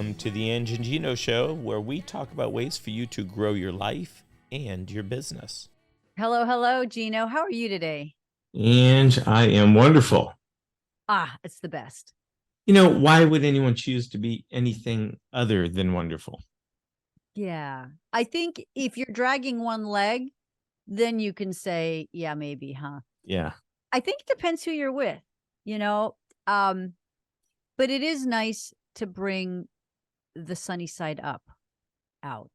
Welcome to the Ang&Geno show, where we talk about ways for you to grow your life and your business. Hello, hello, Gino. How are you today? And I am wonderful. It's the best. Why would anyone choose to be anything other than wonderful? Yeah. I think if you're dragging one leg, then you can say, yeah, maybe, huh? Yeah. I think it depends who you're with, you know. But it is nice to bring the sunny side up out.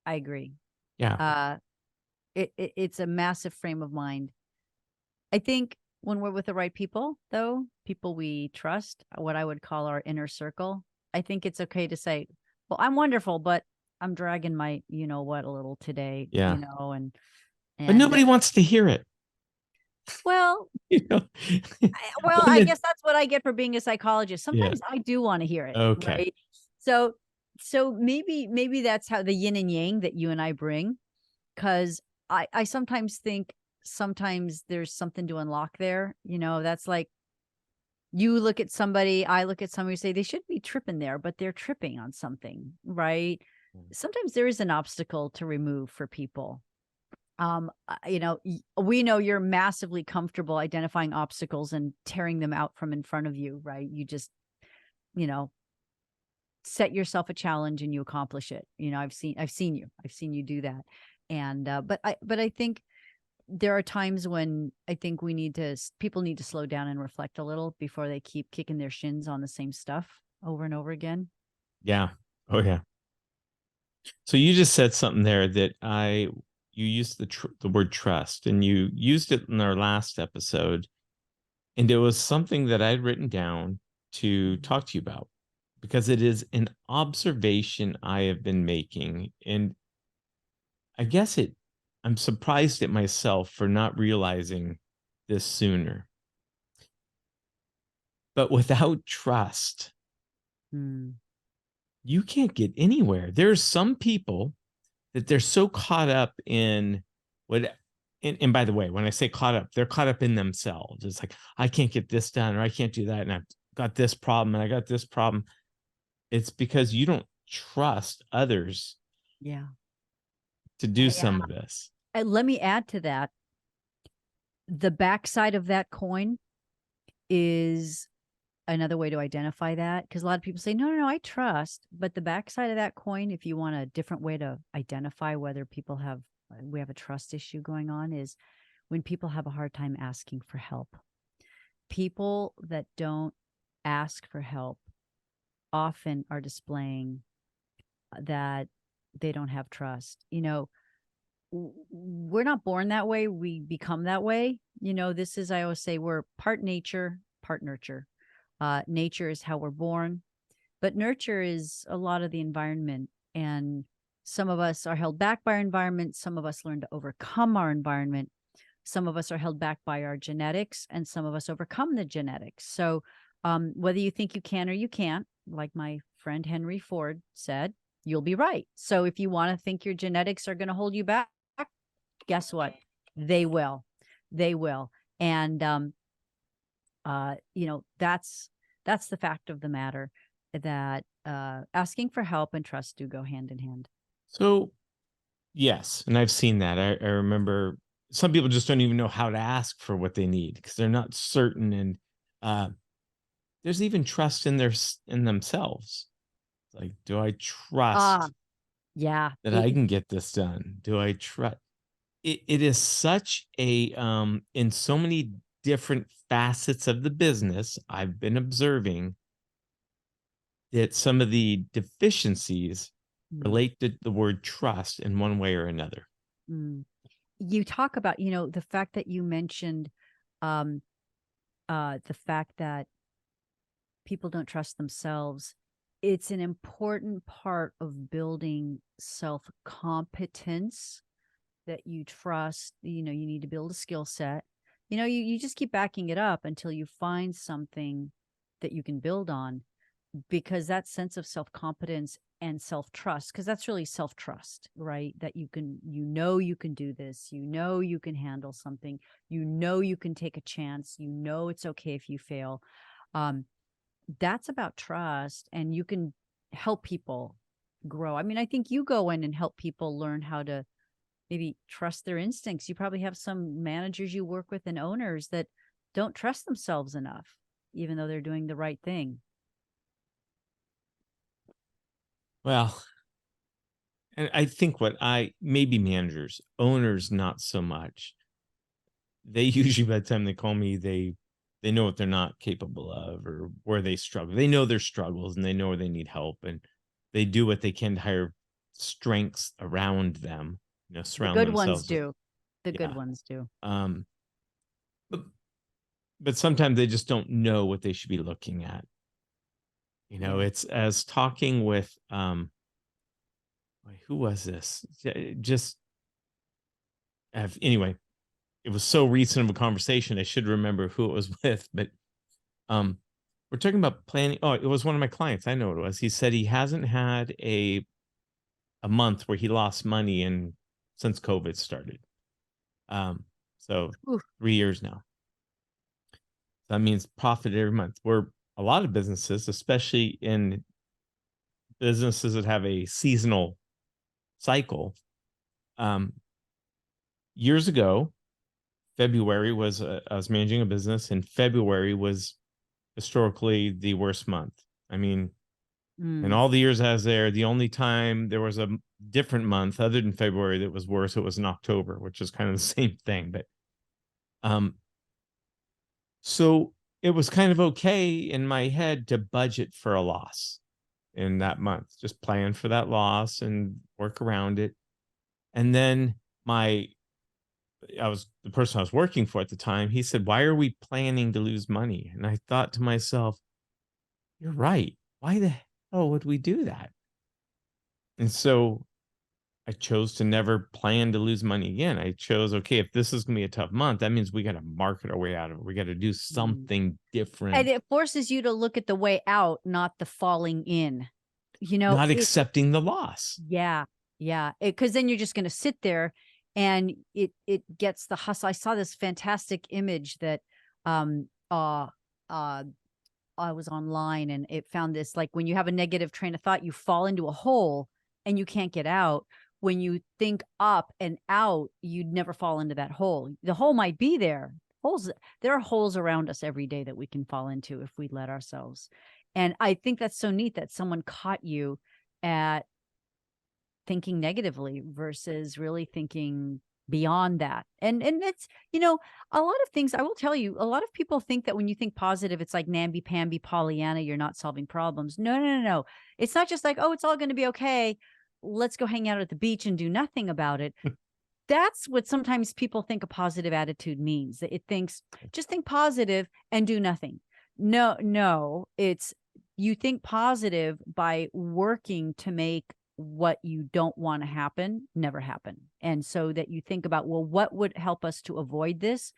I agree. Yeah. It's a massive frame of mind. I think when we're with the right people, though, people we trust, what I would call our inner circle, I think it's okay to say, well, I'm wonderful, but I'm dragging my, you know what, a little today, Yeah. and But nobody wants to hear it. well, Well, I guess that's what I get for being a psychologist. Sometimes I do want to hear it. Okay. Right? So maybe that's how the yin and yang that you and I bring, because I sometimes think sometimes there's something to unlock there. That's like you look at somebody, I look at somebody, say they should be tripping there, but they're tripping on something, right? Sometimes there is an obstacle to remove for people. We know you're massively comfortable identifying obstacles and tearing them out from in front of you, right? You just, set yourself a challenge and you accomplish it. I've seen you do that. And, but I think there are times when I think people need to slow down and reflect a little before they keep kicking their shins on the same stuff over and over again. Yeah. Oh, yeah. So you just said something there that you used the word trust, and you used it in our last episode. And it was something that I'd written down to talk to you about, because it is an observation I have been making. And I guess I'm surprised at myself for not realizing this sooner. But without trust, you can't get anywhere. There's some people that they're so caught up in and by the way, when I say caught up, they're caught up in themselves. It's like, I can't get this done, or I can't do that, and I've got this problem, and I got this problem. It's because you don't trust others to do some of this. Let me add to that. The backside of that coin is another way to identify that, because a lot of people say, no, I trust. But the backside of that coin, if you want a different way to identify whether we have a trust issue going on, is when people have a hard time asking for help. People that don't ask for help often are displaying that they don't have trust. We're not born that way. We become that way. This is, I always say, we're part nature, part nurture. Nature is how we're born, but nurture is a lot of the environment. And some of us are held back by our environment. Some of us learn to overcome our environment. Some of us are held back by our genetics, and some of us overcome the genetics. So whether you think you can or you can't, like my friend Henry Ford said, you'll be right. So if you want to think your genetics are going to hold you back, guess what? They will. And, that's the fact of the matter, that asking for help and trust do go hand in hand. So, yes, and I've seen that. I remember some people just don't even know how to ask for what they need because they're not certain. And there's even trust in themselves. Like, do I trust that I can get this done? Do I trust? It is such a in so many different facets of the business, I've been observing that some of the deficiencies relate to the word trust in one way or another. You talk about, the fact that you mentioned the fact that people don't trust themselves. It's an important part of building self-competence, that you trust. You need to build a skill set. You just keep backing it up until you find something that you can build on, because that sense of self-competence and self-trust, because that's really self-trust, right? That you can do this, you can handle something, you can take a chance, it's okay if you fail. That's about trust. And you can help people grow. I mean, I think you go in and help people learn how to maybe trust their instincts. You probably have some managers you work with and owners that don't trust themselves enough, even though they're doing the right thing. Well, and I think maybe managers, owners, not so much. They usually, by the time they call me, they know what they're not capable of or where they struggle. They know their struggles and they know where they need help, and they do what they can to hire strengths around them, The surround good ones themselves with. do. The good Yeah. ones do. But sometimes they just don't know what they should be looking at. Yeah. It's as talking with who was this? Just anyway, it was so recent of a conversation. I should remember who it was with, but we're talking about planning. Oh, it was one of my clients. I know what it was. He said he hasn't had a month where he lost money since COVID started. So Oof. 3 years now. That means profit every month. Where a lot of businesses, especially in businesses that have a seasonal cycle, years ago, February was I was managing a business, and February was historically the worst month. I mean, in all the years I was there, the only time there was a different month other than February that was worse, it was in October, which is kind of the same thing. But so it was kind of okay in my head to budget for a loss in that month, just plan for that loss and work around it. And then the person I was working for at the time, he said, "Why are we planning to lose money?" And I thought to myself, you're right. Why the hell would we do that? And so I chose to never plan to lose money again. I chose, okay, if this is going to be a tough month, that means we got to market our way out of it. We got to do something different. And it forces you to look at the way out, not the falling in, not accepting the loss. Yeah. Yeah. Because then you're just going to sit there and it gets the hustle. I saw this fantastic image that I was online, and it found this, like, when you have a negative train of thought, you fall into a hole and you can't get out. When you think up and out, you'd never fall into that hole. The hole might be there. There are holes around us every day that we can fall into if we let ourselves. And I think that's so neat that someone caught you at thinking negatively versus really thinking beyond that. And it's, a lot of things, I will tell you, a lot of people think that when you think positive, it's like namby-pamby Pollyanna, you're not solving problems. No. It's not just like, oh, it's all going to be okay, let's go hang out at the beach and do nothing about it. That's what sometimes people think a positive attitude means. That it thinks, just think positive and do nothing. No, it's, you think positive by working to make what you don't want to happen never happen. And so that you think about, well, what would help us to avoid this?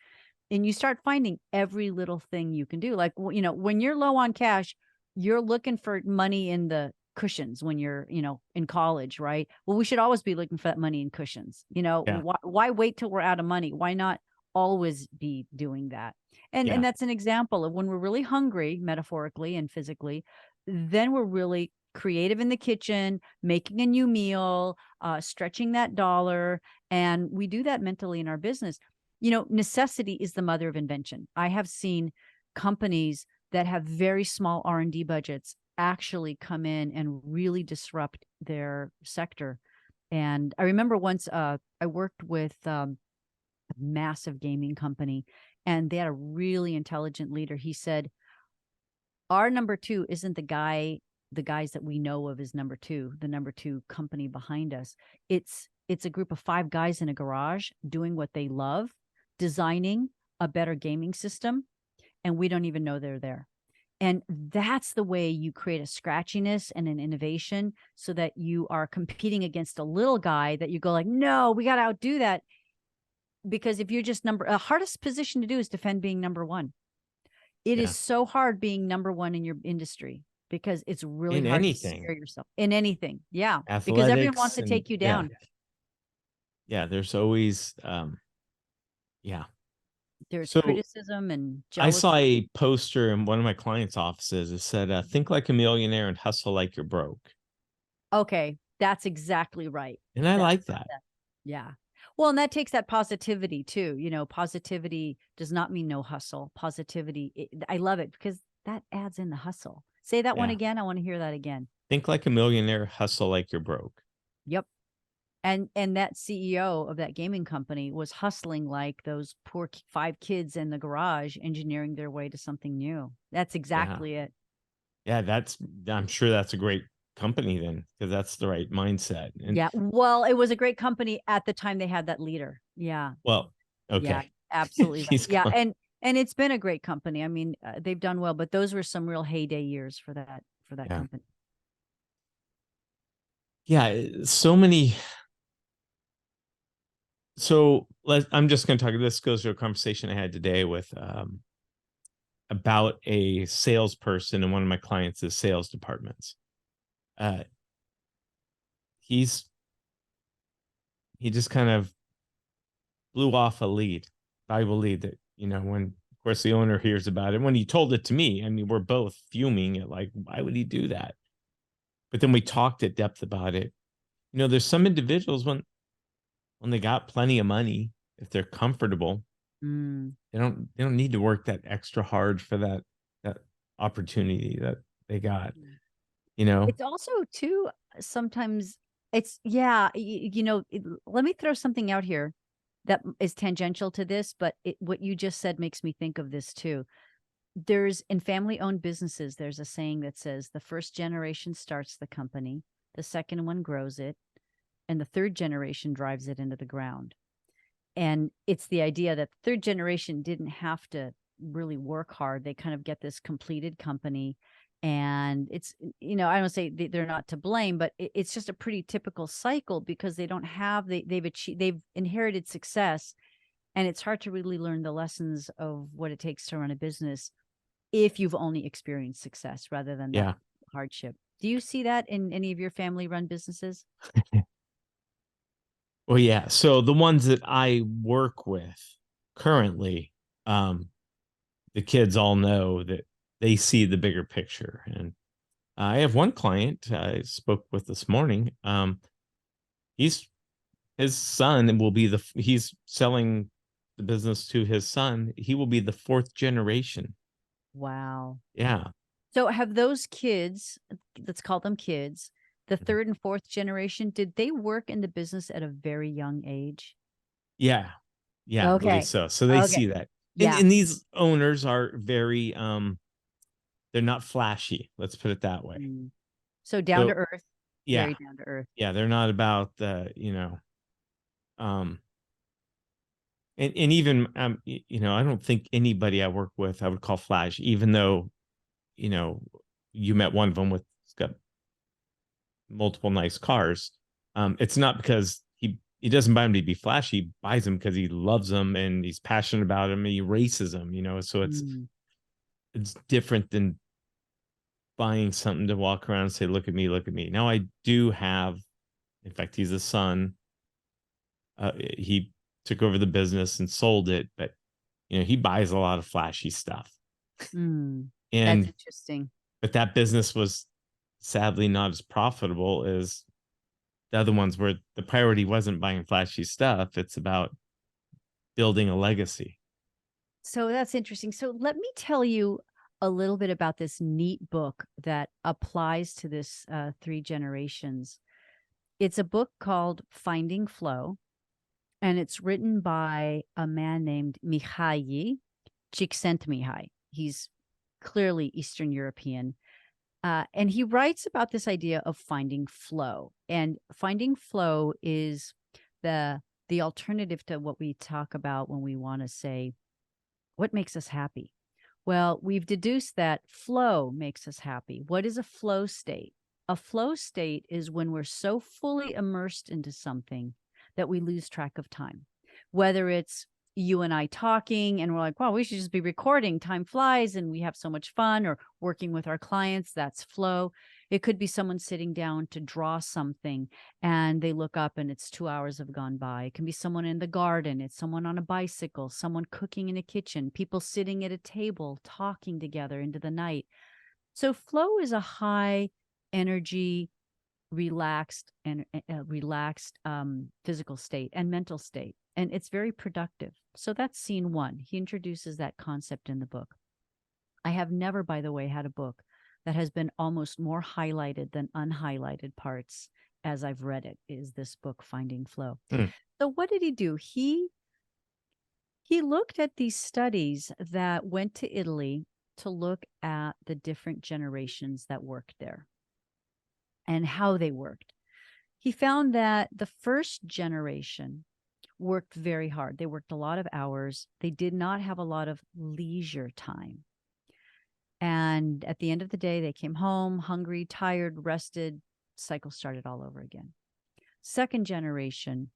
And you start finding every little thing you can do. Like, when you're low on cash, you're looking for money in the cushions when you're, in college, right? Well, we should always be looking for that money in cushions. Yeah. Why wait till we're out of money? Why not always be doing that? And that's an example of when we're really hungry, metaphorically and physically, then we're really creative in the kitchen, making a new meal, stretching that dollar. And we do that mentally in our business. Necessity is the mother of invention. I have seen companies that have very small R&D budgets actually come in and really disrupt their sector. And I remember once I worked with a massive gaming company, and they had a really intelligent leader. He said, our number two isn't the guys that we know of as number two, the number two company behind us. It's a group of 5 guys in a garage doing what they love, designing a better gaming system, and we don't even know they're there. And that's the way you create a scratchiness and an innovation, so that you are competing against a little guy that you go like, no, we got to outdo that. Because if you're just the hardest position to do is defend being number one. It is so hard being number one in your industry, because it's really in hard anything. to scare yourself in anything. Yeah. Athletics, because everyone wants to take you down. Yeah. There's always, There's So, criticism and I jealousy. saw a poster in one of my clients' offices. It said, think like a millionaire and hustle like you're broke. Okay, that's exactly right. And I That's like that. Yeah. Well, and that takes that positivity too. You know, positivity does not mean no hustle. Positivity, I love it because that adds in the hustle. Say that one Yeah. again. I want to hear that again. Think like a millionaire, hustle like you're broke. Yep. And that CEO of that gaming company was hustling like those poor 5 kids in the garage, engineering their way to something new. That's Yeah. exactly it. Yeah, I'm sure that's a great company then, because that's the right mindset. And Yeah. Well, it was a great company at the time they had that leader. Yeah. well, Yeah, okay. absolutely right. He's Yeah, gone. and it's been a great company. I mean, they've done well, but those were some real heyday years for that Yeah. company. Yeah. So many. So I'm just going to talk. This goes to a conversation I had today with about a salesperson in one of my clients' sales departments. Uh, he's he just kind of blew off a lead, valuable lead that, when of course the owner hears about it. When he told it to me, I mean, we're both fuming at like, why would he do that? But then we talked at depth about it. There's some individuals when they got plenty of money, if they're comfortable, Mm. they don't need to work that extra hard for that opportunity that they got, you know? It's also too sometimes it's yeah, let me throw something out here that is tangential to this, but what you just said makes me think of this too. There's in family-owned businesses, there's a saying that says the first generation starts the company, the second one grows it, and the third generation drives it into the ground. And it's the idea that the third generation didn't have to really work hard. They kind of get this completed company. And it's, I don't say they're not to blame, but it's just a pretty typical cycle because they don't have, they've inherited success. And it's hard to really learn the lessons of what it takes to run a business if you've only experienced success rather than that Yeah. hardship. Do you see that in any of your family run businesses? Well, yeah. So the ones that I work with currently, um, the kids all know that they see the bigger picture. And I have one client I spoke with this morning. He's his son will be he's selling the business to his son. He will be the fourth generation. Wow. Yeah. So have those kids, let's call them kids, the third and fourth generation, did they work in the business at a very young age? Yeah. Yeah, I believe Okay. so. So they Okay. see that. And Yeah. and these owners are very they're not flashy, let's put it that way. Mm. So down to So earth, yeah, very down to earth. yeah, they're not about um and even I don't think anybody I work with I would call flash, even though, you know, you met one of them with he's got multiple nice cars. It's not because he doesn't buy them to be flashy. He buys them because he loves them and he's passionate about them and he races them, so Mm. it's different than buying something to walk around and say, look at me, look at me. Now I do have, in fact, he's a son. He took over the business and sold it, but he buys a lot of flashy stuff. Mm. That's And interesting. but that business was sadly not as profitable as the other ones where the priority wasn't buying flashy stuff. It's about building a legacy. So that's interesting. So let me tell you a little bit about this neat book that applies to this three generations. It's a book called Finding Flow, and it's written by a man named Mihai Csikszentmihalyi. He's clearly Eastern European. And he writes about this idea of finding flow. And finding flow is the alternative to what we talk about when we want to say, what makes us happy? Well, we've deduced that flow makes us happy. What is a flow state? A flow state is when we're so fully immersed into something that we lose track of time. Whether it's you and I talking and we're like, wow, we should just be recording. Time flies and we have so much fun, or working with our clients, that's flow. It could be someone sitting down to draw something and they look up and it's 2 hours have gone by. It can be someone in the garden. It's someone on a bicycle, someone cooking in a kitchen, people sitting at a table, talking together into the night. So flow is a high energy relaxed and relaxed physical state and mental state. And it's very productive. So that's scene one. He introduces that concept in the book. I have never, by the way, had a book that has been almost more highlighted than unhighlighted parts as I've read it, is this book, Finding Flow. So what did he do? He looked at these studies that went to Italy to look at the different generations that worked there and how they worked. He found that the first generation worked very hard. They worked a lot of hours. They did not have a lot of leisure time. And at the end of the day, they came home hungry, tired, rested, cycle started all over again. Second generation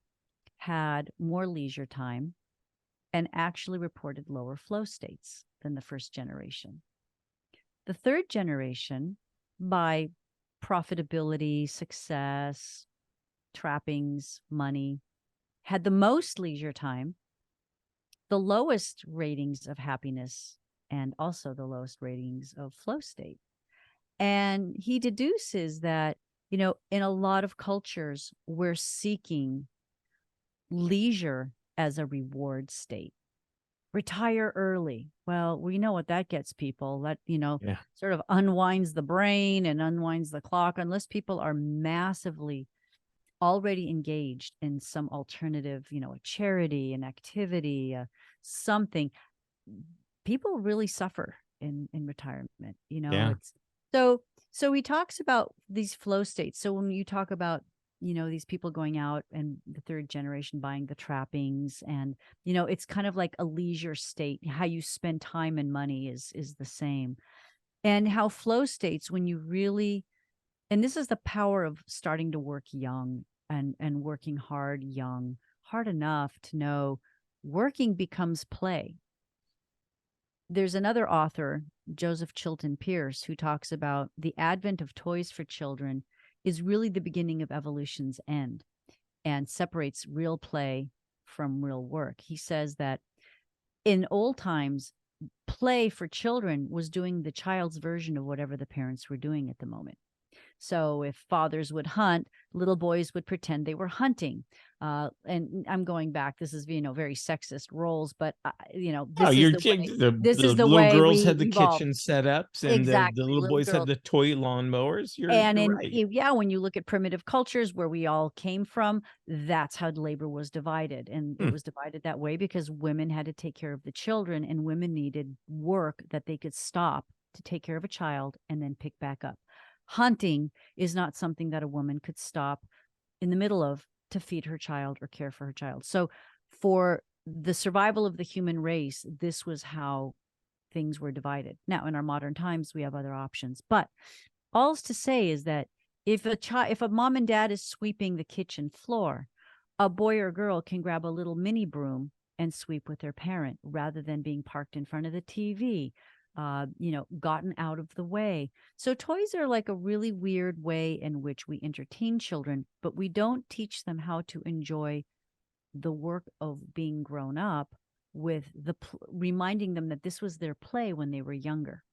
had more leisure time and actually reported lower flow states than the first generation. The third generation, by profitability, success, trappings, money, had the most leisure time, the lowest ratings of happiness, and also the lowest ratings of flow state. And he deduces that, in a lot of cultures, we're seeking leisure as a reward state. Retire early. Well, we know what that gets people. That, sort of unwinds the brain and unwinds the clock, unless people are massively already engaged in some alternative, a charity, an activity, something. People really suffer in retirement. It's so he talks about these flow states. So when you talk about, these people going out and the third generation buying the trappings, and, it's kind of like a leisure state. How you spend time and money is the same. And how flow states, when you really, and this is the power of starting to work young and working hard young, hard enough to know working becomes play. There's another author, Joseph Chilton Pearce, who talks about the advent of toys for children is really the beginning of evolution's end and separates real play from real work. He says that in old times, play for children was doing the child's version of whatever the parents were doing at the moment. So if fathers would hunt, little boys would pretend they were hunting. And I'm going back. This is, very sexist roles, but this is the little way girls we had the evolved. kitchen setups, and Exactly. the little boys had the toy lawnmowers. You're right. When you look at primitive cultures where we all came from, that's how labor was divided. And it was divided that way because women had to take care of the children, and women needed work that they could stop to take care of a child and then pick back up. Hunting is not something that a woman could stop in the middle of to feed her child or care for her child. So for the survival of the human race, this was how things were divided. Now, in our modern times, we have other options. But all's to say is that if a mom and dad is sweeping the kitchen floor, a boy or girl can grab a little mini broom and sweep with their parent rather than being parked in front of the TV. Gotten out of the way. So toys are like a really weird way in which we entertain children, but we don't teach them how to enjoy the work of being grown up with reminding them that this was their play when they were younger.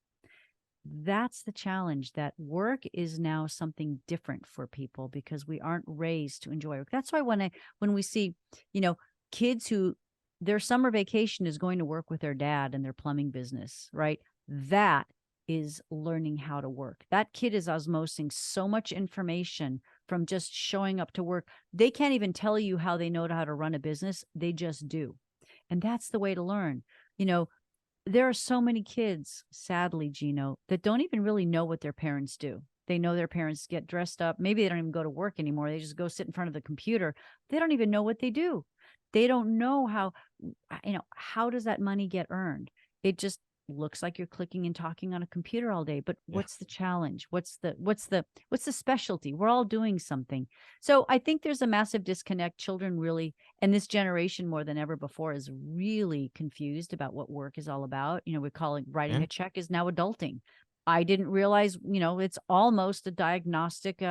That's the challenge, that work is now something different for people because we aren't raised to enjoy work. That's why when we see, kids who their summer vacation is going to work with their dad in their plumbing business, right? That is learning how to work. That kid is osmosing so much information from just showing up to work. They can't even tell you how they know how to run a business. They just do. And that's the way to learn. There are so many kids, sadly, Geno, that don't even really know what their parents do. They know their parents get dressed up. Maybe they don't even go to work anymore. They just go sit in front of the computer. They don't even know what they do. They don't know how does that money get earned? It just looks like you're clicking and talking on a computer all day. But what's the challenge? What's the specialty? We're all doing something. So I think there's a massive disconnect. Children really, and this generation more than ever before, is really confused about what work is all about. We're calling writing a check is now adulting. I didn't realize, it's almost a diagnostic,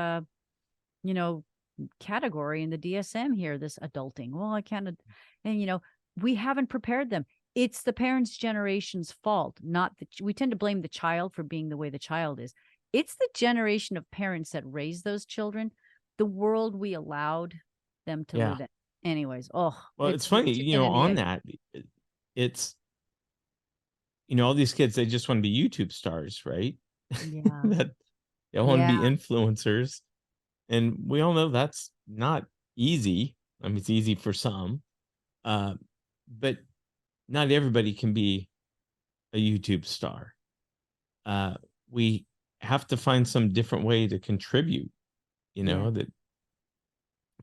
category in the DSM here, this adulting. Well, I can't, and we haven't prepared them. It's the parents' generation's fault, we tend to blame the child for being the way the child is. It's the generation of parents that raised those children the world we allowed them to live in. Anyways, oh, well, it's funny, the you chicken know, and the on egg. that, it's, you know, all these kids, they just want to be YouTube stars, right? Yeah. That they want to Yeah. be influencers. And we all know that's not easy. I mean, it's easy for some, but not everybody can be a YouTube star. We have to find some different way to contribute, you know, Yeah. that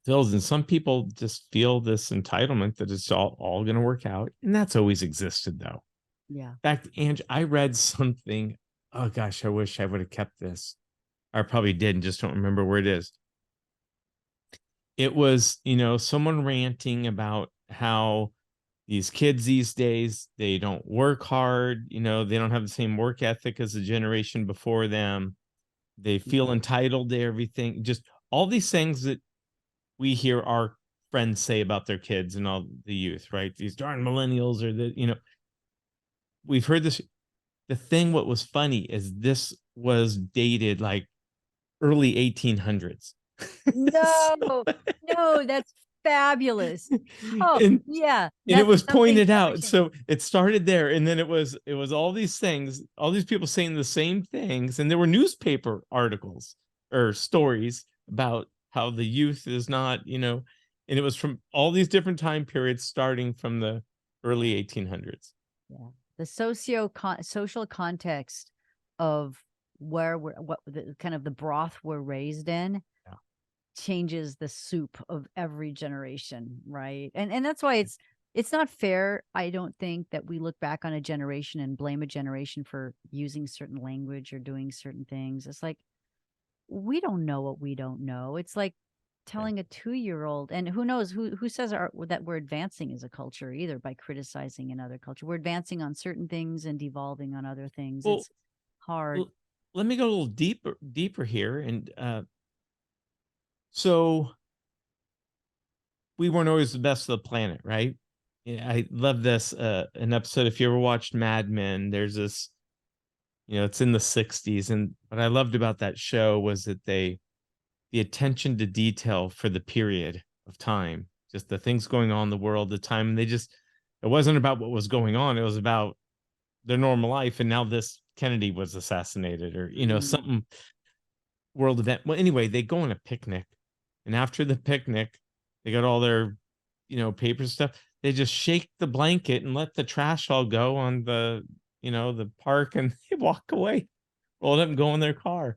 feels, and some people just feel this entitlement that it's all going to work out. And that's always existed, though. Yeah. In fact, Ange, I read something. Oh gosh, I wish I would have kept this. I probably did and just don't remember where it is. It was, you know, someone ranting about how these kids these days, they don't work hard, you know, they don't have the same work ethic as the generation before them. They feel entitled to everything. Just all these things that we hear our friends say about their kids and all the youth, right? These darn millennials, or the, you know, we've heard this. The thing, what was funny is this was dated like early 1800s. No, So, no, that's fabulous. Oh, and yeah. and it That's was something pointed never out. changed. So it started there, and then it was all these things, all these people saying the same things, and there were newspaper articles or stories about how the youth is not, you know, and it was from all these different time periods starting from the early 1800s. Yeah. The social context of where we're, what the kind of the broth we're raised in Yeah. changes the soup of every generation, right? And that's why it's not fair, I don't think, that we look back on a generation and blame a generation for using certain language or doing certain things. It's like, we don't know what we don't know. It's like Yeah. telling a 2-year-old, and who knows who says that we're advancing as a culture either by criticizing another culture. We're advancing on certain things and devolving on other things. Well, It's hard. l- let me go a little deeper here. And so we weren't always the best of the planet, right? Yeah, I love this. An episode, if you ever watched Mad Men, there's this, you know, it's in the 60s. And what I loved about that show was that the attention to detail for the period of time, just the things going on in the world, the time, they just, it wasn't about what was going on. It was about their normal life. And now this Kennedy was assassinated, or, you know, Mm. something world event. Well, anyway, they go on a picnic, and after the picnic, they got all their, you know, paper stuff. They just shake the blanket and let the trash all go on the, you know, the park, and they walk away, roll it up and go in their car.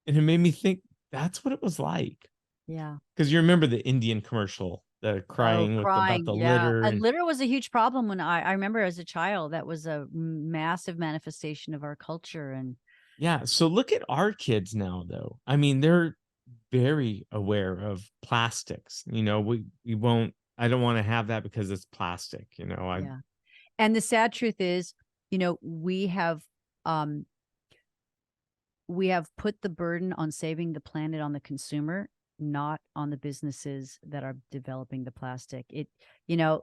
And it made me think that's what it was like. Yeah. Because you remember the Indian commercial, the Oh, crying with about crying. the Yeah. litter, A and litter was a huge problem when I remember as a child. That was a massive manifestation of our culture. And yeah. So look at our kids now, though. I mean, they're very aware of plastics. You know, we won't. I don't want to have that because it's plastic. You know, I yeah. And the sad truth is, um we have put the burden on saving the planet on the consumer, not on the businesses that are developing the plastic. It,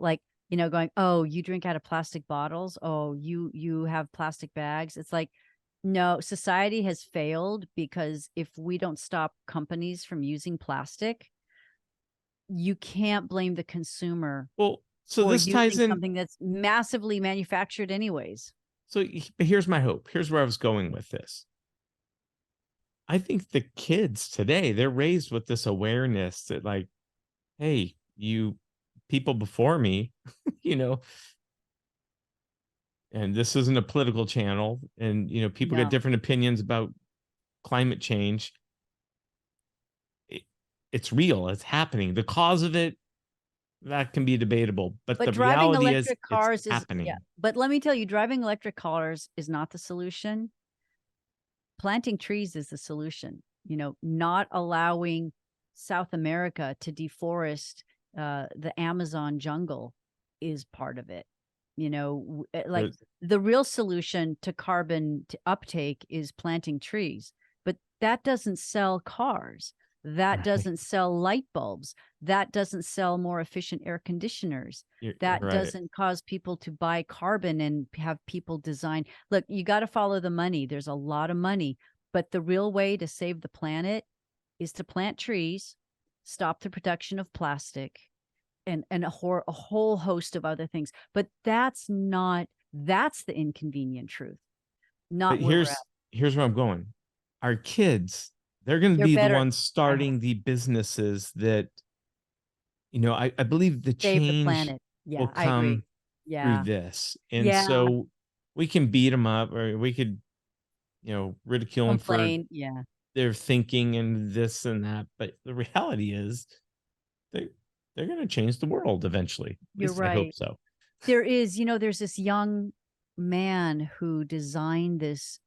like, going, oh, you drink out of plastic bottles. Oh, you have plastic bags. It's like, no, society has failed, because if we don't stop companies from using plastic, you can't blame the consumer well. So for this ties using in. something that's massively manufactured anyways. So but here's my hope. Here's where I was going with this. I think the kids today, they're raised with this awareness that, like, hey, you people before me, you know, and this isn't a political channel, and you know, people get No. different opinions about climate change. It's real, it's happening. The cause of it, that can be debatable, but But the driving reality is electric it's cars is, yeah. happening. But let me tell you, driving electric cars is not the solution. Planting trees is the solution. Not allowing South America to deforest the Amazon jungle is part of it. Like, There's- the real solution to carbon uptake is planting trees, but that doesn't sell cars. That right. doesn't sell light bulbs. That doesn't sell more efficient air conditioners. You're That right. doesn't cause people to buy carbon and have people design. Look, you got to follow the money. There's a lot of money, but the real way to save the planet is to plant trees, stop the production of plastic, and a whole host of other things. But that's the inconvenient truth, not But where we're at. here's where I'm going. Our kids, they're going to They're be the better. ones starting the businesses that, I believe the Save the change planet. will Yeah, I agree. come through Yeah. this. And Yeah. so we can beat them up, or we could, ridicule them for Complain. Yeah. their thinking and this and that. But the reality is they're going to change the world eventually. At You're least I hope right. so. There's this young man who designed this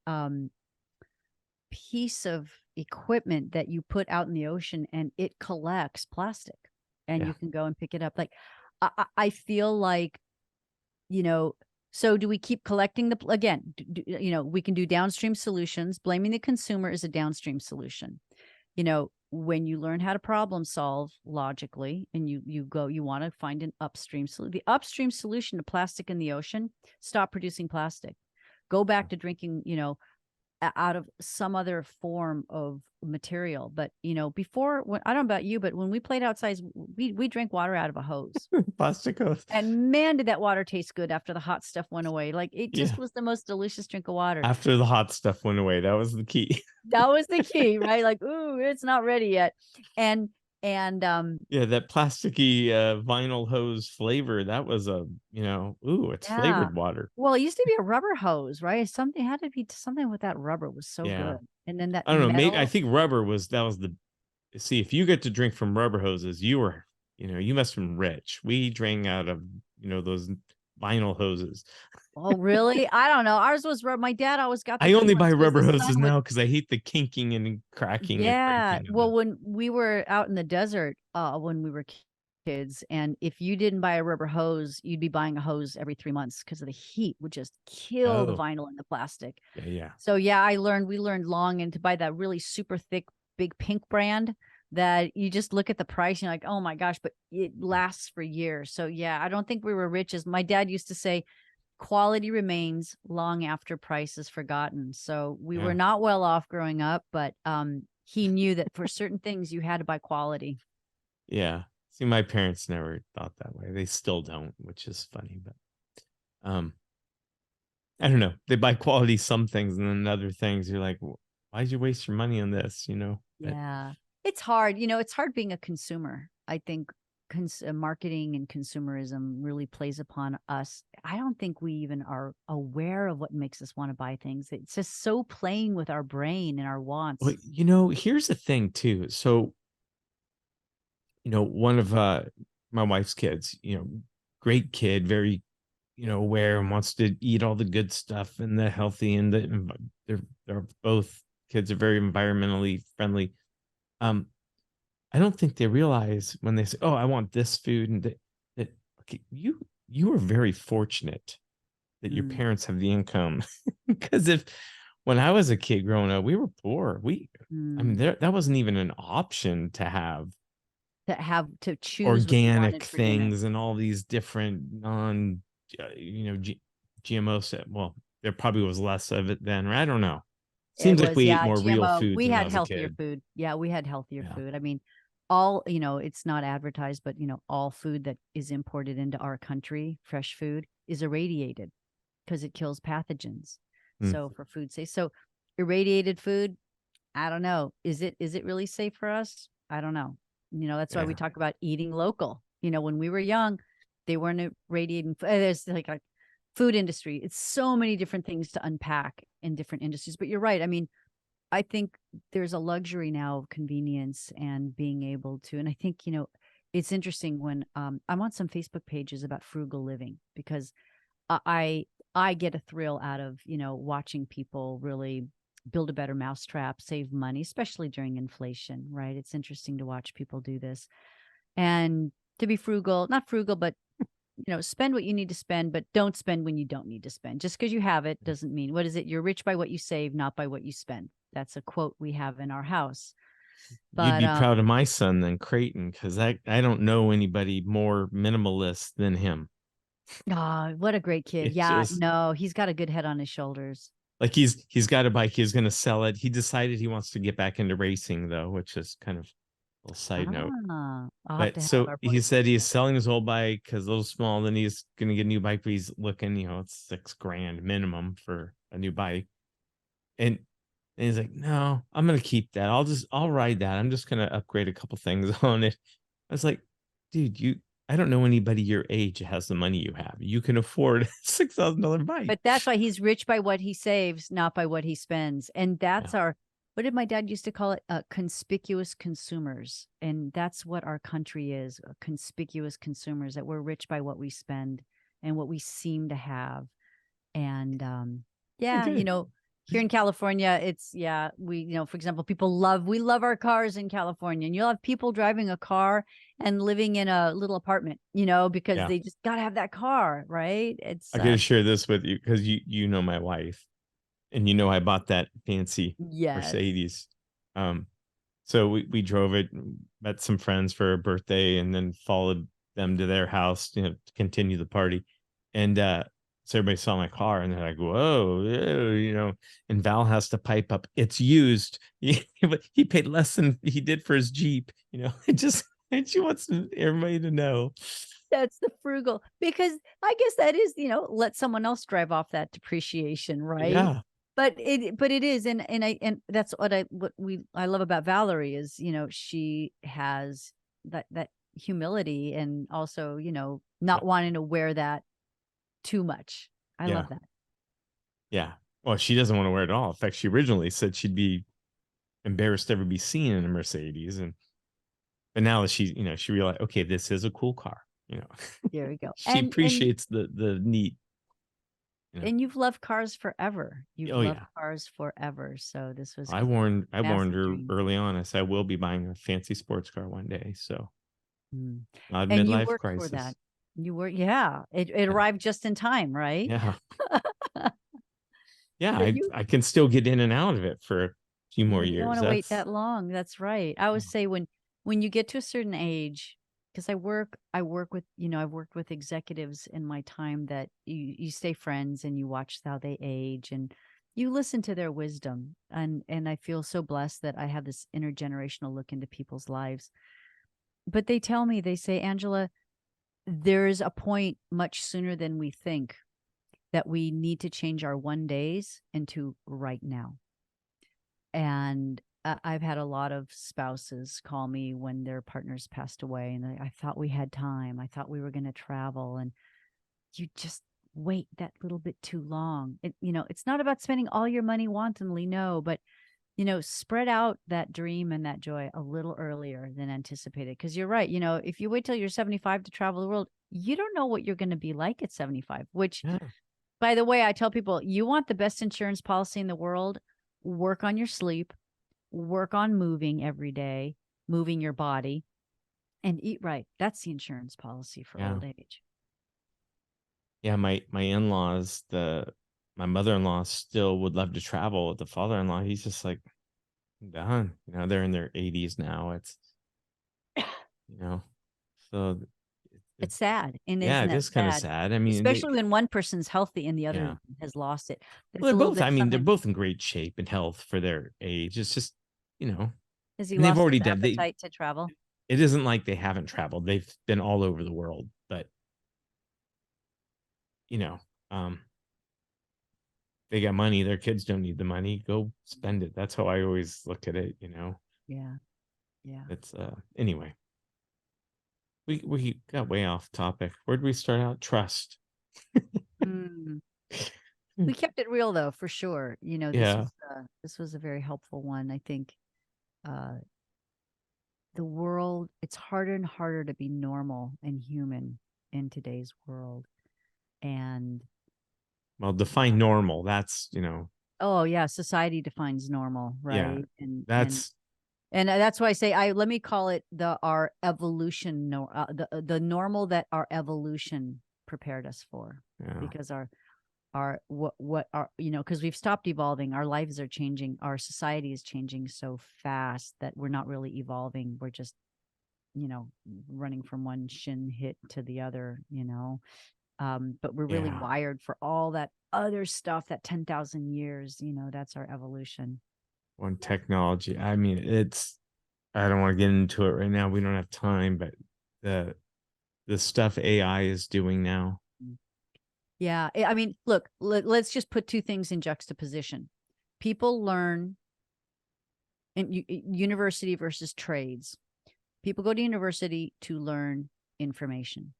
piece of equipment that you put out in the ocean, and it collects plastic, and Yeah. you can go and pick it up. Like, I feel like, so do we keep collecting again, we can do downstream solutions. Blaming the consumer is a downstream solution. When you learn how to problem solve logically, and you want to find an upstream solution. The upstream solution to plastic in the ocean: stop producing plastic. Go back to drinking, out of some other form of material. But before, I don't know about you, but when we played outside, we drank water out of a hose. Plastic hose. And man, did that water taste good after the hot stuff went away. Like, it just was the most delicious drink of water. After the hot stuff went away, that was the key. That was the key, right? Like, ooh, it's not ready yet. And that plasticky vinyl hose flavor, that was it's flavored water. Well, it used to be a rubber hose, right? It had to be something with that rubber was so good. And then that I don't know, metal, maybe I think rubber was see, if you get to drink from rubber hoses, you must have been rich. We drank out of those vinyl hoses. Oh, really? I don't know. Ours was rubber. My dad always got the I only buy ones 'cause rubber the hoses sun would- now because I hate the kinking and cracking. Yeah. And breaking of Well, them. when we were out in the desert, when we were kids, and if you didn't buy a rubber hose, you'd be buying a hose every 3 months because of the heat would just kill the vinyl and the plastic. Yeah. So yeah, we learned long and to buy that really super thick, big pink brand that you just look at the price and you're like, oh my gosh, but it lasts for years. So yeah, I don't think we were rich. As my dad used to say, quality remains long after price is forgotten. So we were not well off growing up, but he knew that for certain things you had to buy quality. Yeah. See, my parents never thought that way. They still don't, which is funny, but I don't know. They buy quality some things, and then other things you're like, why'd you waste your money on this? Yeah. It's hard. It's hard being a consumer. I think marketing and consumerism really plays upon us. I don't think we even are aware of what makes us want to buy things. It's just so playing with our brain and our wants. Well, here's the thing too. So, one of my wife's kids, great kid, very, aware and wants to eat all the good stuff and the healthy, and they're both kids are very environmentally friendly. I don't think they realize when they say, "Oh, I want this food," and that okay, you are very fortunate that your parents have the income, because when I was a kid growing up, we were poor. I mean, that wasn't even an option to have to choose organic things and all these different GMO. Well, there probably was less of it then, or I don't know. Seems like we ate more GMO. real food. We had healthier food. Yeah, we had healthier food. I mean, it's not advertised, but all food that is imported into our country, fresh food, is irradiated because it kills pathogens. So for food safe, so irradiated food, I don't know. Is it really safe for us? I don't know. That's why we talk about eating local. When we were young, they weren't irradiating. There's like a food industry. It's so many different things to unpack in different industries. But you're right. I mean, I think there's a luxury now of convenience and being able to, and I think, it's interesting when I'm on some Facebook pages about frugal living, because I get a thrill out of, watching people really build a better mousetrap, save money, especially during inflation, right? It's interesting to watch people do this and to be frugal, not frugal, but spend what you need to spend, but don't spend when you don't need to spend. Just because you have it doesn't mean, what is it? You're rich by what you save, not by what you spend. That's a quote we have in our house. But, you'd be proud of my son than Creighton, because I don't know anybody more minimalist than him. Oh, what a great kid. No, he's got a good head on his shoulders. Like he's got a bike, he's going to sell it. He decided he wants to get back into racing though, which is kind of a little side note. I'll have But to have so our he boys. said he's selling his old bike because a little small. Then he's going to get a new bike, but he's looking, it's $6,000 minimum for a new bike. And he's like, no, I'm going to keep that. I'll ride that. I'm just going to upgrade a couple things on it. I was like, dude, I don't know anybody your age has the money you have. You can afford a $6,000 bike. But that's why he's rich by what he saves, not by what he spends. And that's Yeah. what did my dad used to call it? Conspicuous consumers. And that's what our country is, conspicuous consumers, that we're rich by what we spend and what we seem to have. And yeah, Okay. here in California, for example, we love our cars in California, and you'll have people driving a car and living in a little apartment, because Yeah. they just got to have that car, right? I got to share this with you because you know my wife, and I bought that fancy yes. Mercedes. So we drove it, met some friends for a birthday, and then followed them to their house, to continue the party. And so everybody saw my car, and they're like, "Whoa, ew," And Val has to pipe up, "It's used." But he paid less than he did for his Jeep. It just, and she wants everybody to know. That's the frugal, because I guess that is, let someone else drive off that depreciation, right? Yeah. But it is, and that's what I love about Valerie is, she has that humility, and also, not wanting to wear that too much. I love that. Yeah. Well, she doesn't want to wear it at all. In fact, she originally said she'd be embarrassed to ever be seen in a Mercedes, but now that she realized, okay, this is a cool car. There we go. She appreciates the neat. And you've loved cars forever. You've loved Yeah. cars forever. So this was. I warned her dream. early on. I said I will be buying a fancy sports car one day. So, not And you midlife worked crisis. for that. You were, yeah. It arrived just in time, right? Yeah. Yeah, But I can still get in and out of it for a few more you years. don't want to wait that long. That's right. I would say when you get to a certain age, because I work with, I've worked with executives in my time that you stay friends and you watch how they age and you listen to their wisdom. And I feel so blessed that I have this intergenerational look into people's lives. But they tell me, they say, Angela, there's a point much sooner than we think that we need to change our one days into right now. And I've had a lot of spouses call me when their partners passed away, and I thought we had time. I thought we were going to travel, and you just wait that little bit too long. It's not about spending all your money wantonly, no, but spread out that dream and that joy a little earlier than anticipated. Because you're right. If you wait till you're 75 to travel the world, you don't know what you're going to be like at 75, which, by the way, I tell people, you want the best insurance policy in the world, work on your sleep, work on moving every day, moving your body, and eat right. That's the insurance policy for old age. Yeah, my in-laws, my mother-in-law still would love to travel with the father-in-law. He's just like, I'm done. They're in their 80s now. It's so it's sad. And yeah, isn't it it is kind of sad? sad. I mean, Especially when one person's healthy and the other Yeah. has lost it. Well, they're both, they're both in great shape and health for their age. It's just, Has he and they've lost already his done. appetite to travel? It isn't like they haven't traveled. They've been all over the world, but they got money. Their kids don't need the money. Go spend it. That's how I always look at it. Yeah. Yeah. It's anyway. We got way off topic. Where did we start out? Trust. We kept it real though, for sure. This was a very helpful one. I think the world, it's harder and harder to be normal and human in today's world. And well, define normal. That's oh yeah, society defines normal, right? Yeah, and that's why I say let me call it our evolution, the normal that our evolution prepared us for, because because we've stopped evolving, our lives are changing, our society is changing so fast that we're not really evolving. We're just running from one shin hit to the other. But we're really Yeah. wired for all that other stuff, that 10,000 years, that's our evolution. On technology. I mean, I don't want to get into it right now. We don't have time, but the stuff AI is doing now. Yeah. I mean, look, let's just put two things in juxtaposition. People learn in university versus trades. People go to university to learn information.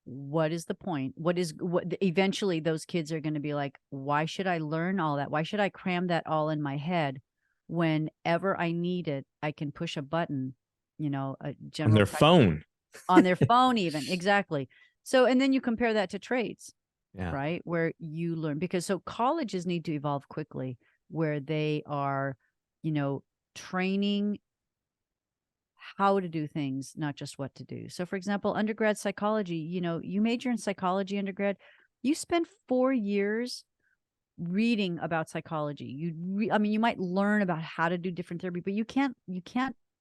What is the point? What eventually those kids are going to be like, why should I learn all that? Why should I cram that all in my head? Whenever I need it, I can push a button, a general On their phone. on their phone, even. Exactly. So, and then you compare that to trades, Yeah. right? Where you learn, because so colleges need to evolve quickly, where they are, training how to do things, not just what to do. So for example, undergrad psychology, you major in psychology undergrad, you spend 4 years reading about psychology. You might learn about how to do different therapy, but you can't,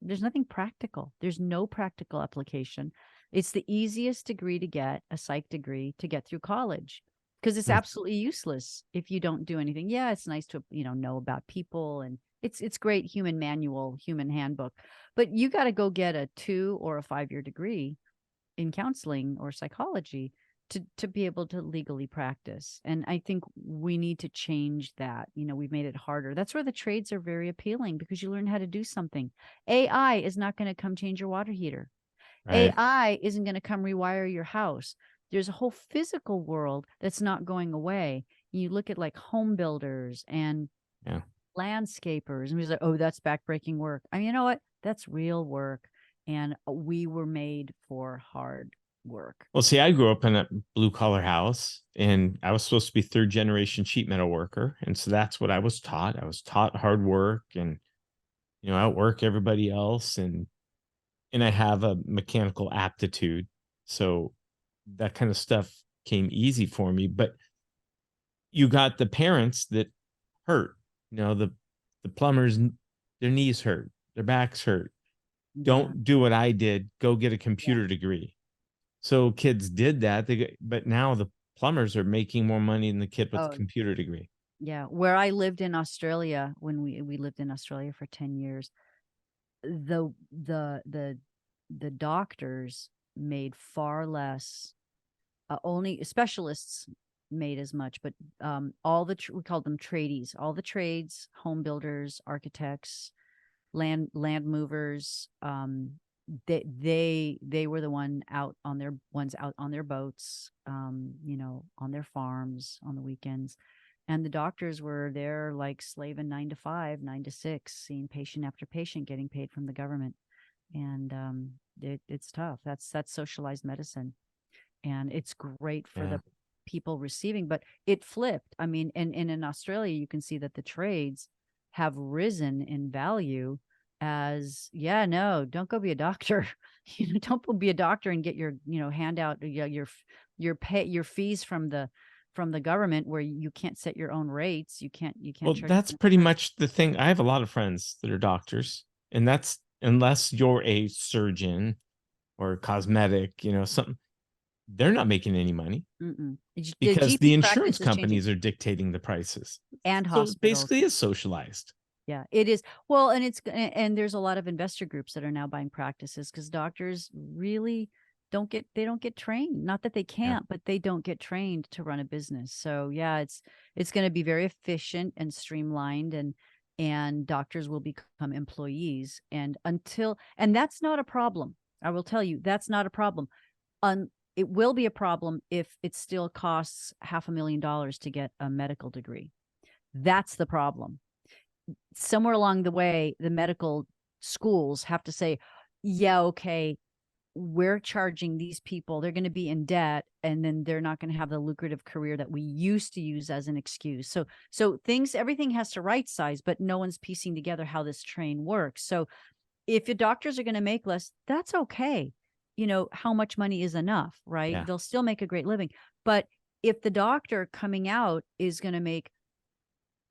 there's nothing practical. There's no practical application. It's the easiest degree to get, a psych degree, to get through college, because it's absolutely useless if you don't do anything. Yeah, it's nice to, know about people, and it's great human manual, human handbook, but you got to go get a 2 or a 5-year degree in counseling or psychology to be able to legally practice. And I think we need to change that. We've made it harder. That's where the trades are very appealing, because you learn how to do something. AI is not going to come change your water heater. Right. AI isn't going to come rewire your house. There's a whole physical world that's not going away. You look at like home builders and landscapers, and he's like, oh, that's backbreaking work. I mean, you know what? That's real work. And we were made for hard work. Well, see, I grew up in a blue collar house, and I was supposed to be 3rd-generation sheet metal worker. And so that's what I was taught. I was taught hard work and, outwork everybody else. And I have a mechanical aptitude. So that kind of stuff came easy for me. But you got the parents that hurt, the plumbers, their knees hurt, their backs hurt. Don't do what I did. Go get a computer degree. So kids did that. But now the plumbers are making more money than the kid with the computer degree. Yeah. Where I lived in Australia, when we lived in Australia for 10 years, the doctors made far less. Only specialists made as much, but all we called them tradies, all the trades, home builders, architects, land movers, they were the ones out on their boats, on their farms on the weekends. And the doctors were there like slaving 9 to 5, 9 to 6, seeing patient after patient, getting paid from the government. And it's tough. That's socialized medicine. And it's great for the people receiving, but it flipped. I mean, and in Australia, you can see that the trades have risen in value as, no, don't go be a doctor. Don't be a doctor and get your, handout, your fees from the government, where you can't set your own rates. You can't. Well, that's pretty much the thing. I have a lot of friends that are doctors, and that's, unless you're a surgeon or cosmetic, something, they're not making any money. Because the insurance companies are dictating the prices, and so hospitals. Basically it's socialized. Yeah, it is. Well, and there's a lot of investor groups that are now buying practices, because doctors really don't get trained. Not that they can't, but they don't get trained to run a business. So yeah, it's going to be very efficient and streamlined, and doctors will become employees. And that's not a problem. I will tell you, that's not a problem. It will be a problem if it still costs $500,000 to get a medical degree. That's the problem. Somewhere along the way, the medical schools have to say, yeah, okay, we're charging these people, they're going to be in debt, and then they're not going to have the lucrative career that we used to use as an excuse. So everything has to right size, but no one's piecing together how this train works. So if your doctors are going to make less, that's okay. How much money is enough, right? Yeah. They'll still make a great living. But if the doctor coming out is going to make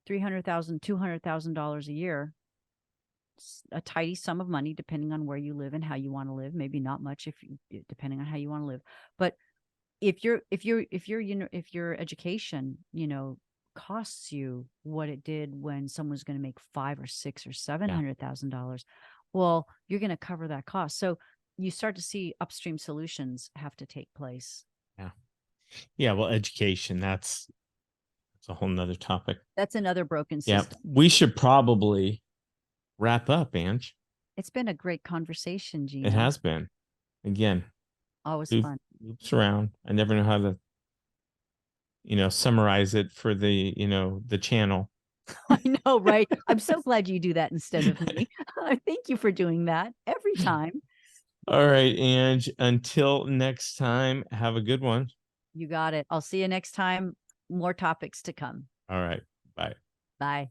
$300,000, $200,000 a year, a tidy sum of money, depending on where you live and how you want to live. Maybe not much depending on how you want to live. But if your education, costs you what it did when someone's going to make $500,000 or $600,000 or $700,000, well, you're going to cover that cost. So you start to see upstream solutions have to take place. Yeah. Well, education, that's a whole nother topic. That's another broken Yeah. system. We should probably wrap up, Ange. It's been a great conversation, Geno. It has been. Again, Always fun. loops around. I never know how to, summarize it for the, the channel. I know, right? I'm so glad you do that instead of me. Thank you for doing that every time. All right, Ange, until next time, have a good one. You got it. I'll see you next time. More topics to come. All right. Bye. Bye.